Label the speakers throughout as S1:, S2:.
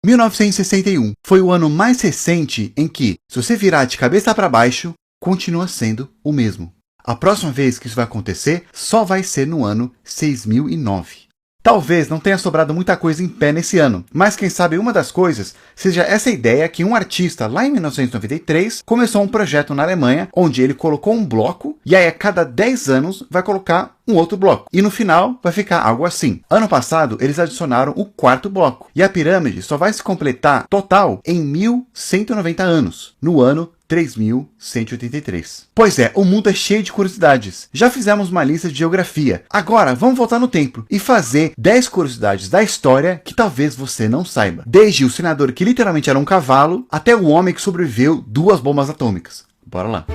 S1: 1961 foi o ano mais recente em que, se você virar de cabeça para baixo, continua sendo o mesmo. A próxima vez que isso vai acontecer só vai ser no ano 6009. Talvez não tenha sobrado muita coisa em pé nesse ano, mas quem sabe uma das coisas seja essa ideia que um artista lá em 1993 começou um projeto na Alemanha onde ele colocou um bloco e aí a cada 10 anos vai colocar um outro bloco. E no final vai ficar algo assim. Ano passado eles adicionaram o quarto bloco e a pirâmide só vai se completar total em 1190 anos, no ano 3183. Pois é, o mundo é cheio de curiosidades. Já fizemos uma lista de geografia. Agora, vamos voltar no tempo e fazer 10 curiosidades da história que talvez você não saiba. Desde o senador que literalmente era um cavalo, até o homem que sobreviveu 2 bombas atômicas. Bora lá.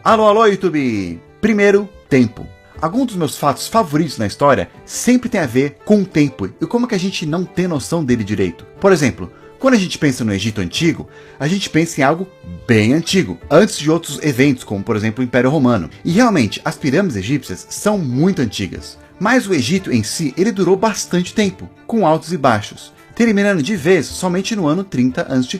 S1: Alô, alô, YouTube! Primeiro, tempo. Alguns dos meus fatos favoritos na história sempre tem a ver com o tempo e como que a gente não tem noção dele direito. Por exemplo, quando a gente pensa no Egito Antigo, a gente pensa em algo bem antigo, antes de outros eventos, como por exemplo o Império Romano. E realmente, as pirâmides egípcias são muito antigas. Mas o Egito em si, ele durou bastante tempo, com altos e baixos, terminando de vez somente no ano 30 a.C.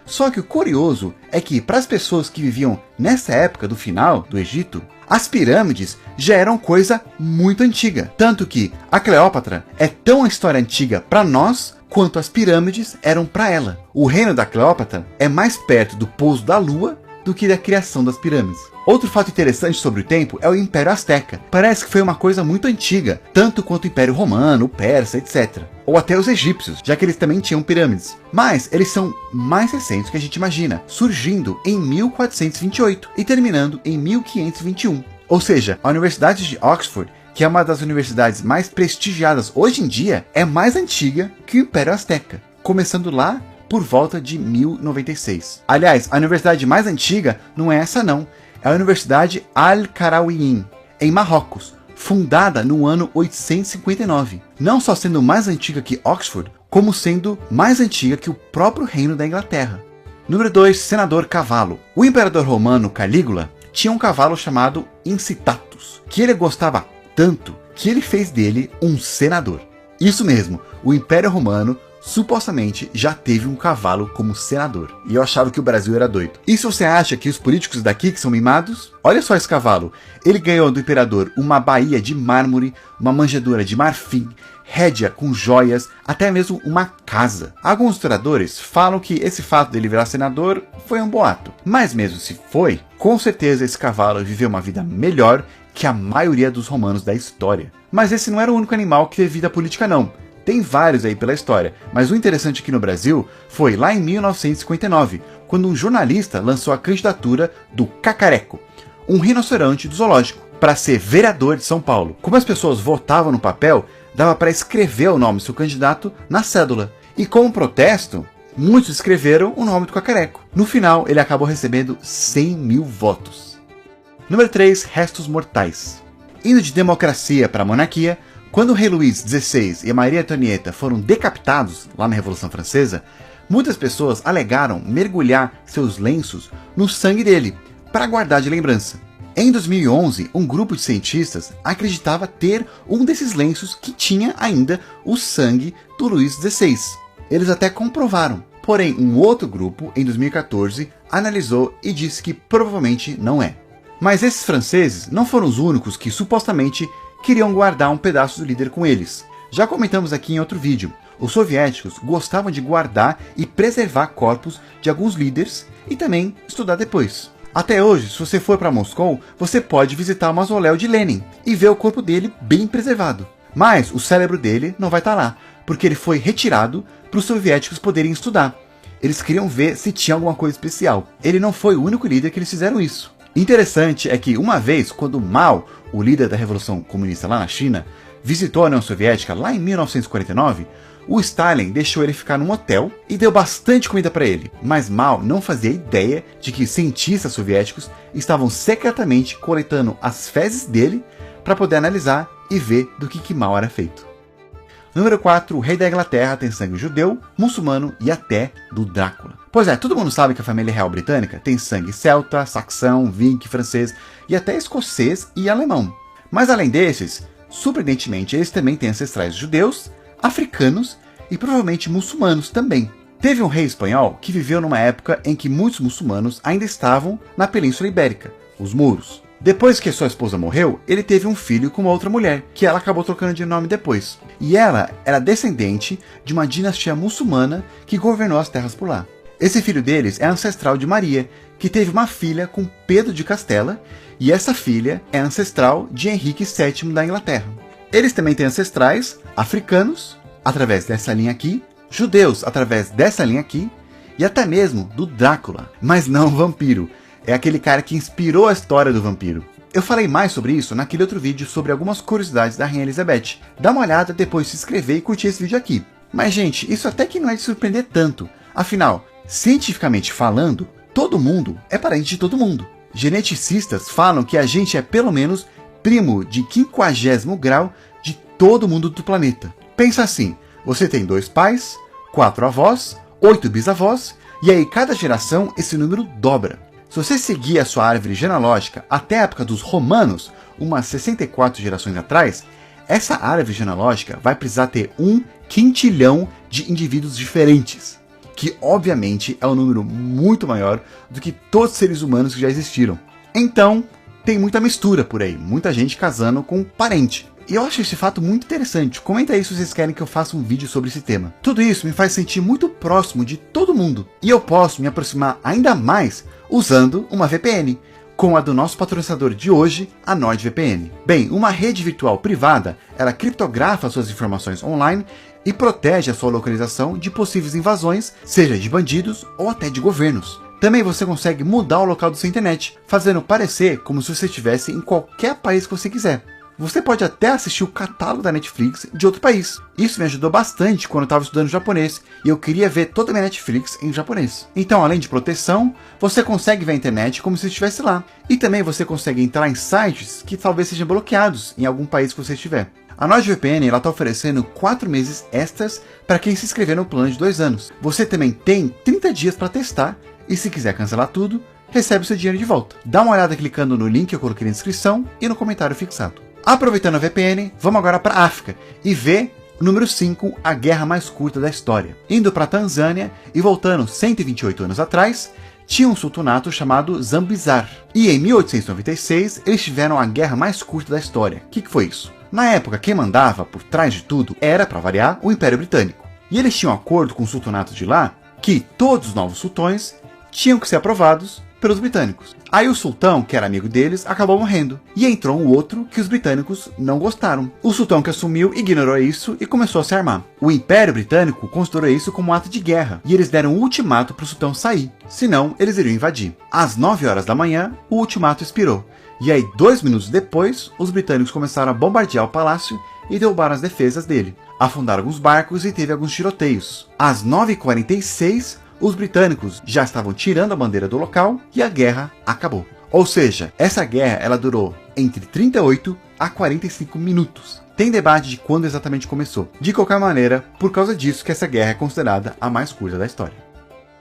S1: Só que o curioso é que, para as pessoas que viviam nessa época do final do Egito, as pirâmides já eram coisa muito antiga. Tanto que a Cleópatra é tão uma história antiga para nós, quanto as pirâmides eram para ela. O reino da Cleópatra é mais perto do pouso da lua do que da criação das pirâmides. Outro fato interessante sobre o tempo é o Império Azteca. Parece que foi uma coisa muito antiga, tanto quanto o Império Romano, o Persa, etc. Ou até os egípcios, já que eles também tinham pirâmides. Mas eles são mais recentes do que a gente imagina, surgindo em 1428 e terminando em 1521. Ou seja, a Universidade de Oxford, que é uma das universidades mais prestigiadas hoje em dia, é mais antiga que o Império Azteca, começando lá por volta de 1096. Aliás, a universidade mais antiga não é essa não, é a Universidade Al-Qarawiyyin, em Marrocos, fundada no ano 859, não só sendo mais antiga que Oxford, como sendo mais antiga que o próprio Reino da Inglaterra. Número 2, Senador Cavalo. O imperador romano Calígula tinha um cavalo chamado Incitatus, que ele gostava tanto que ele fez dele um senador. Isso mesmo, o Império Romano supostamente já teve um cavalo como senador. E eu achava que o Brasil era doido. E se você acha que os políticos daqui que são mimados? Olha só esse cavalo. Ele ganhou do imperador uma baía de mármore, uma manjedoura de marfim, rédea com joias, até mesmo uma casa. Alguns historiadores falam que esse fato dele virar senador foi um boato. Mas mesmo se foi, com certeza esse cavalo viveu uma vida melhor que a maioria dos romanos da história. Mas esse não era o único animal que teve vida política não. Tem vários aí pela história, mas o interessante aqui no Brasil foi lá em 1959, quando um jornalista lançou a candidatura do Cacareco, um rinoceronte do zoológico, para ser vereador de São Paulo. Como as pessoas votavam no papel, dava para escrever o nome do seu candidato na cédula. E como protesto, muitos escreveram o nome do Cacareco. No final, ele acabou recebendo 100 mil votos. Número 3, restos mortais. Indo de democracia para monarquia, quando o rei Luís XVI e a Maria Antonieta foram decapitados lá na Revolução Francesa, muitas pessoas alegaram mergulhar seus lenços no sangue dele, para guardar de lembrança. Em 2011, um grupo de cientistas acreditava ter um desses lenços que tinha ainda o sangue do Luís XVI. Eles até comprovaram. Porém, um outro grupo, em 2014, analisou e disse que provavelmente não é. Mas esses franceses não foram os únicos que supostamente queriam guardar um pedaço do líder com eles. Já comentamos aqui em outro vídeo, os soviéticos gostavam de guardar e preservar corpos de alguns líderes e também estudar depois. Até hoje, se você for para Moscou, você pode visitar o mausoléu de Lenin e ver o corpo dele bem preservado. Mas o cérebro dele não vai estar lá, porque ele foi retirado para os soviéticos poderem estudar. Eles queriam ver se tinha alguma coisa especial. Ele não foi o único líder que eles fizeram isso. Interessante é que uma vez, quando Mao, o líder da Revolução Comunista lá na China, visitou a União Soviética lá em 1949, o Stalin deixou ele ficar num hotel e deu bastante comida para ele. Mas Mao não fazia ideia de que cientistas soviéticos estavam secretamente coletando as fezes dele para poder analisar e ver do que Mao era feito. Número 4, o rei da Inglaterra tem sangue judeu, muçulmano e até do Drácula. Pois é, todo mundo sabe que a família real britânica tem sangue celta, saxão, viking, francês e até escocês e alemão. Mas além desses, surpreendentemente, eles também têm ancestrais judeus, africanos e provavelmente muçulmanos também. Teve um rei espanhol que viveu numa época em que muitos muçulmanos ainda estavam na Península Ibérica, os mouros. Depois que sua esposa morreu, ele teve um filho com uma outra mulher, que ela acabou trocando de nome depois. E ela era descendente de uma dinastia muçulmana que governou as terras por lá. Esse filho deles é ancestral de Maria, que teve uma filha com Pedro de Castela, e essa filha é ancestral de Henrique VII da Inglaterra. Eles também têm ancestrais africanos, através dessa linha aqui, judeus através dessa linha aqui, e até mesmo do Drácula, mas não vampiro. É aquele cara que inspirou a história do vampiro. Eu falei mais sobre isso naquele outro vídeo sobre algumas curiosidades da Rainha Elizabeth. Dá uma olhada, depois se inscrever e curtir esse vídeo aqui. Mas gente, isso até que não é de surpreender tanto. Afinal, cientificamente falando, todo mundo é parente de todo mundo. Geneticistas falam que a gente é pelo menos primo de 50º grau de todo mundo do planeta. Pensa assim, você tem 2 pais, 4 avós, 8 bisavós, e aí cada geração esse número dobra. Se você seguir a sua árvore genealógica até a época dos romanos, umas 64 gerações atrás, essa árvore genealógica vai precisar ter 1 quintilhão de indivíduos diferentes, que obviamente é um número muito maior do que todos os seres humanos que já existiram. Então, tem muita mistura por aí, muita gente casando com parente. E eu acho esse fato muito interessante. Comenta aí se vocês querem que eu faça um vídeo sobre esse tema. Tudo isso me faz sentir muito próximo de todo mundo. E eu posso me aproximar ainda mais usando uma VPN, como a do nosso patrocinador de hoje, a NordVPN. Bem, uma rede virtual privada, ela criptografa suas informações online e protege a sua localização de possíveis invasões, seja de bandidos ou até de governos. Também você consegue mudar o local da sua internet, fazendo parecer como se você estivesse em qualquer país que você quiser. Você pode até assistir o catálogo da Netflix de outro país. Isso me ajudou bastante quando eu estava estudando japonês e eu queria ver toda a minha Netflix em japonês. Então, além de proteção, você consegue ver a internet como se estivesse lá. E também você consegue entrar em sites que talvez sejam bloqueados em algum país que você estiver. A NordVPN está oferecendo 4 meses extras para quem se inscrever no plano de 2 anos. Você também tem 30 dias para testar e se quiser cancelar tudo, recebe o seu dinheiro de volta. Dá uma olhada clicando no link que eu coloquei na descrição e no comentário fixado. Aproveitando a VPN, vamos agora para a África e ver o número 5, a guerra mais curta da história. Indo para a Tanzânia e voltando 128 anos atrás, tinha um sultanato chamado Zambizar. E em 1896 eles tiveram a guerra mais curta da história. O que foi isso? Na época, quem mandava por trás de tudo era, para variar, o Império Britânico. E eles tinham um acordo com o sultanato de lá que todos os novos sultões tinham que ser aprovados pelos britânicos. Aí o sultão, que era amigo deles, acabou morrendo. E entrou um outro que os britânicos não gostaram. O sultão que assumiu ignorou isso e começou a se armar. O Império Britânico considerou isso como um ato de guerra. E eles deram um ultimato para o sultão sair. Senão, eles iriam invadir. Às 9 horas da manhã, o ultimato expirou. E aí, 2 minutos depois, os britânicos começaram a bombardear o palácio e derrubaram as defesas dele. Afundaram alguns barcos e teve alguns tiroteios. Às 9h46, os britânicos já estavam tirando a bandeira do local e a guerra acabou. Ou seja, essa guerra ela durou entre 38 a 45 minutos. Tem debate de quando exatamente começou. De qualquer maneira, por causa disso que essa guerra é considerada a mais curta da história.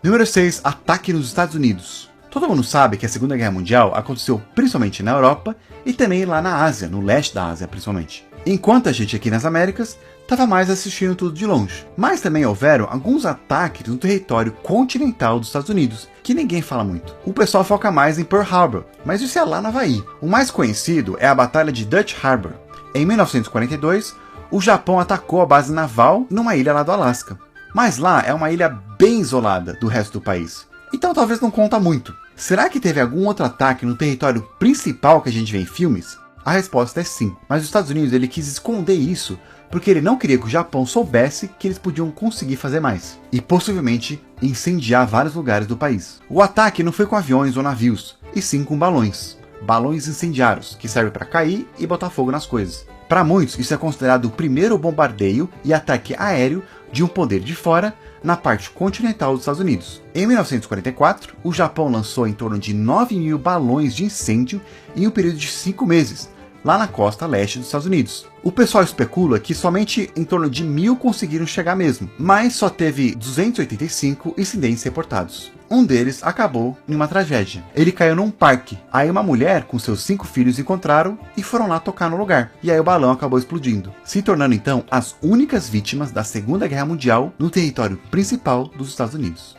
S1: Número 6. Ataque nos Estados Unidos. Todo mundo sabe que a Segunda Guerra Mundial aconteceu principalmente na Europa e também lá na Ásia, no leste da Ásia principalmente. Enquanto a gente aqui nas Américas estava mais assistindo tudo de longe. Mas também houveram alguns ataques no território continental dos Estados Unidos, que ninguém fala muito. O pessoal foca mais em Pearl Harbor, mas isso é lá no Havaí. O mais conhecido é a Batalha de Dutch Harbor. Em 1942, o Japão atacou a base naval numa ilha lá do Alasca. Mas lá é uma ilha bem isolada do resto do país. Então talvez não conta muito. Será que teve algum outro ataque no território principal que a gente vê em filmes? A resposta é sim, mas os Estados Unidos ele quis esconder isso porque ele não queria que o Japão soubesse que eles podiam conseguir fazer mais e possivelmente incendiar vários lugares do país. O ataque não foi com aviões ou navios, e sim com balões. Balões incendiários, que servem para cair e botar fogo nas coisas. Para muitos, isso é considerado o primeiro bombardeio e ataque aéreo de um poder de fora na parte continental dos Estados Unidos. Em 1944, o Japão lançou em torno de 9.000 balões de incêndio em um período de 5 meses, lá na costa leste dos Estados Unidos. O pessoal especula que somente em torno de 1000 conseguiram chegar mesmo, mas só teve 285 incidentes reportados. Um deles acabou em uma tragédia. Ele caiu num parque. Aí uma mulher com seus 5 filhos encontraram e foram lá tocar no lugar. E aí o balão acabou explodindo, se tornando então as únicas vítimas da Segunda Guerra Mundial no território principal dos Estados Unidos.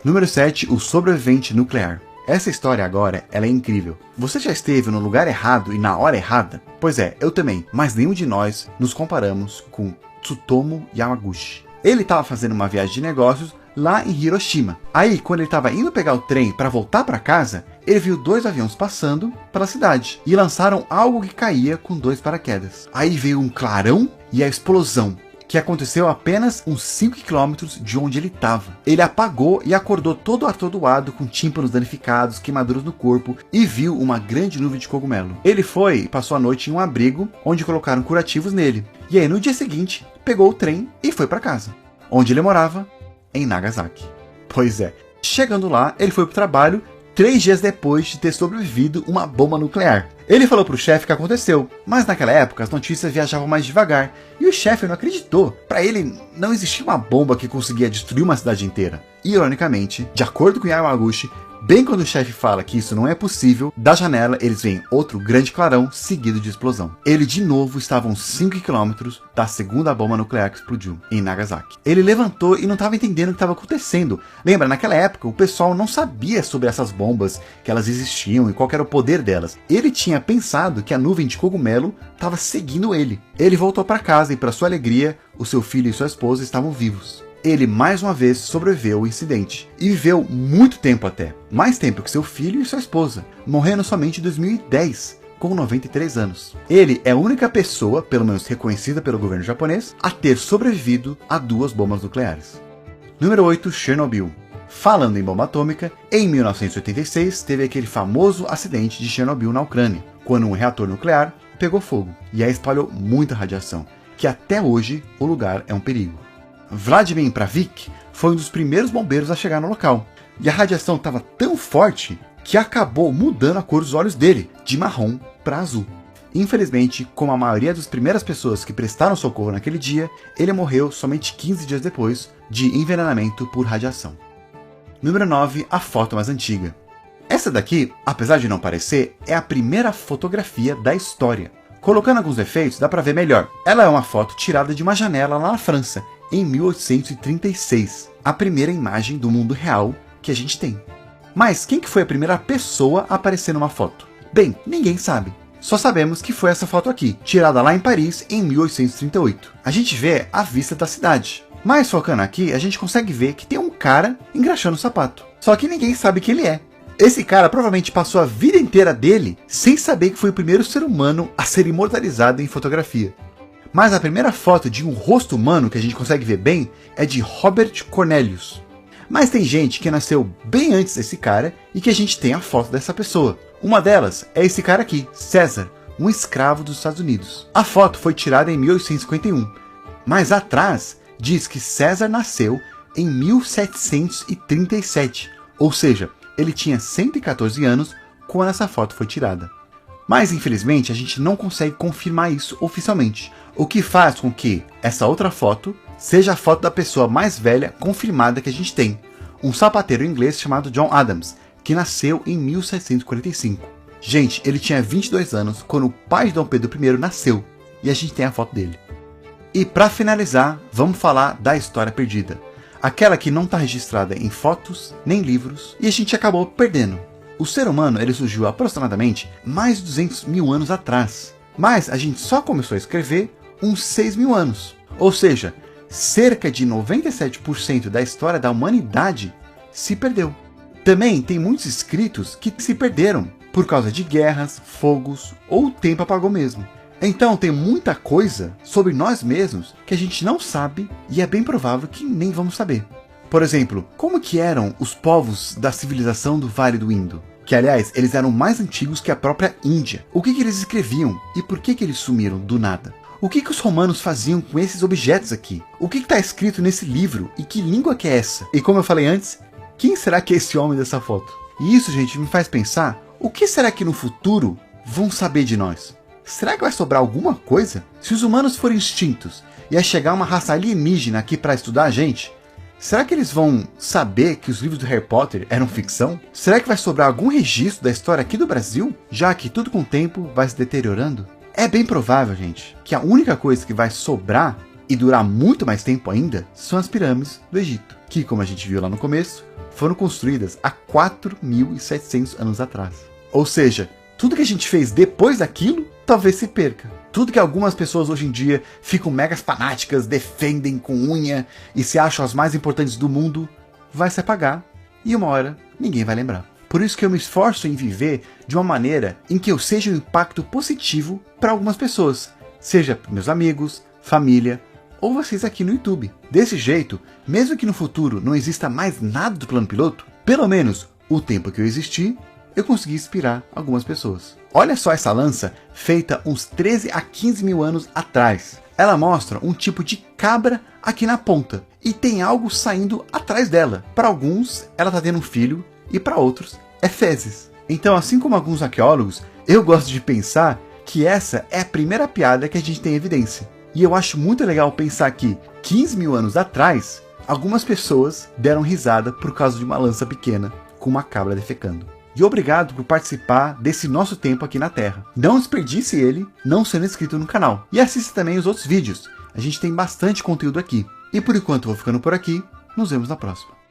S1: Número 7. O sobrevivente nuclear. Essa história agora, ela é incrível. Você já esteve no lugar errado e na hora errada? Pois é, eu também, mas nenhum de nós nos comparamos com Tsutomu Yamaguchi. Ele estava fazendo uma viagem de negócios lá em Hiroshima. Aí, quando ele estava indo pegar o trem para voltar para casa, ele viu 2 aviões passando pela cidade e lançaram algo que caía com 2 paraquedas. Aí veio um clarão e a explosão, que aconteceu a apenas uns 5 km de onde ele estava. Ele apagou e acordou todo atordoado, com tímpanos danificados, queimaduras no corpo, e viu uma grande nuvem de cogumelo. Ele foi e passou a noite em um abrigo, onde colocaram curativos nele. E aí no dia seguinte, pegou o trem e foi para casa, onde ele morava, em Nagasaki. Pois é, chegando lá, ele foi pro trabalho 3 dias depois de ter sobrevivido uma bomba nuclear. Ele falou pro chefe o que aconteceu, mas naquela época as notícias viajavam mais devagar, e o chefe não acreditou. Para ele, não existia uma bomba que conseguia destruir uma cidade inteira. Ironicamente, de acordo com Yamaguchi, bem quando o chefe fala que isso não é possível, da janela eles veem outro grande clarão seguido de explosão. Ele de novo estava a uns 5 km da segunda bomba nuclear que explodiu, em Nagasaki. Ele levantou e não estava entendendo o que estava acontecendo. Lembra, naquela época o pessoal não sabia sobre essas bombas, que elas existiam e qual era o poder delas. Ele tinha pensado que a nuvem de cogumelo estava seguindo ele. Ele voltou para casa e, para sua alegria, o seu filho e sua esposa estavam vivos. Ele mais uma vez sobreviveu ao incidente e viveu muito tempo até, mais tempo que seu filho e sua esposa, morrendo somente em 2010, com 93 anos. Ele é a única pessoa, pelo menos reconhecida pelo governo japonês, a ter sobrevivido a 2 bombas nucleares. Número 8. Chernobyl. Falando em bomba atômica, em 1986 teve aquele famoso acidente de Chernobyl na Ucrânia, quando um reator nuclear pegou fogo e aí espalhou muita radiação, que até hoje o lugar é um perigo. Vladimir Pravik foi um dos primeiros bombeiros a chegar no local, e a radiação estava tão forte que acabou mudando a cor dos olhos dele, de marrom para azul. Infelizmente, como a maioria das primeiras pessoas que prestaram socorro naquele dia, ele morreu somente 15 dias depois de envenenamento por radiação. Número 9. A foto mais antiga. Essa daqui, apesar de não parecer, é a primeira fotografia da história. Colocando alguns efeitos dá para ver melhor. Ela é uma foto tirada de uma janela lá na França, em 1836, a primeira imagem do mundo real que a gente tem. Mas quem que foi a primeira pessoa a aparecer numa foto? Bem, ninguém sabe. Só sabemos que foi essa foto aqui, tirada lá em Paris em 1838. A gente vê a vista da cidade. Mas focando aqui, a gente consegue ver que tem um cara engraxando o sapato. Só que ninguém sabe quem ele é. Esse cara provavelmente passou a vida inteira dele sem saber que foi o primeiro ser humano a ser imortalizado em fotografia. Mas a primeira foto de um rosto humano que a gente consegue ver bem é de Robert Cornelius. Mas tem gente que nasceu bem antes desse cara e que a gente tem a foto dessa pessoa. Uma delas é esse cara aqui, César, um escravo dos Estados Unidos. A foto foi tirada em 1851, mas atrás diz que César nasceu em 1737, ou seja, ele tinha 114 anos quando essa foto foi tirada. Mas infelizmente a gente não consegue confirmar isso oficialmente, o que faz com que essa outra foto seja a foto da pessoa mais velha confirmada que a gente tem, um sapateiro inglês chamado John Adams, que nasceu em 1745. Gente, ele tinha 22 anos quando o pai de Dom Pedro I nasceu, e a gente tem a foto dele. E para finalizar, vamos falar da história perdida, aquela que não está registrada em fotos nem livros e a gente acabou perdendo. O ser humano ele surgiu aproximadamente mais de 200 mil anos atrás, mas a gente só começou a escrever uns 6 mil anos. Ou seja, cerca de 97% da história da humanidade se perdeu. Também tem muitos escritos que se perderam por causa de guerras, fogos ou o tempo apagou mesmo. Então tem muita coisa sobre nós mesmos que a gente não sabe e é bem provável que nem vamos saber. Por exemplo, como que eram os povos da civilização do Vale do Indo? Que, aliás, eles eram mais antigos que a própria Índia. O que eles escreviam e por que eles sumiram do nada? O que os romanos faziam com esses objetos aqui? O que está escrito nesse livro e que língua que é essa? E como eu falei antes, quem será que é esse homem dessa foto? E isso, gente, me faz pensar, o que será que no futuro vão saber de nós? será que vai sobrar alguma coisa? Se os humanos forem extintos e ia chegar uma raça alienígena aqui para estudar a gente, será que eles vão saber que os livros do Harry Potter eram ficção? Será que vai sobrar algum registro da história aqui do Brasil, já que tudo com o tempo vai se deteriorando? É bem provável, gente, que a única coisa que vai sobrar e durar muito mais tempo ainda são as pirâmides do Egito, que, como a gente viu lá no começo, foram construídas há 4.700 anos atrás. Ou seja, tudo que a gente fez depois daquilo talvez se perca. Tudo que algumas pessoas hoje em dia ficam mega fanáticas, defendem com unha e se acham as mais importantes do mundo, vai se apagar e uma hora ninguém vai lembrar. Por isso que eu me esforço em viver de uma maneira em que eu seja um impacto positivo para algumas pessoas, seja meus amigos, família ou vocês aqui no YouTube. Desse jeito, mesmo que no futuro não exista mais nada do Plano Piloto, pelo menos o tempo que eu existi, eu consegui inspirar algumas pessoas. Olha só essa lança feita uns 13 a 15 mil anos atrás. Ela mostra um tipo de cabra aqui na ponta e tem algo saindo atrás dela. Para alguns, ela está tendo um filho e para outros, é fezes. Então, assim como alguns arqueólogos, eu gosto de pensar que essa é a primeira piada que a gente tem evidência. E eu acho muito legal pensar que, 15 mil anos atrás, algumas pessoas deram risada por causa de uma lança pequena com uma cabra defecando. E obrigado por participar desse nosso tempo aqui na Terra. Não desperdice ele não sendo inscrito no canal. E assista também os outros vídeos. A gente tem bastante conteúdo aqui. E por enquanto eu vou ficando por aqui. Nos vemos na próxima.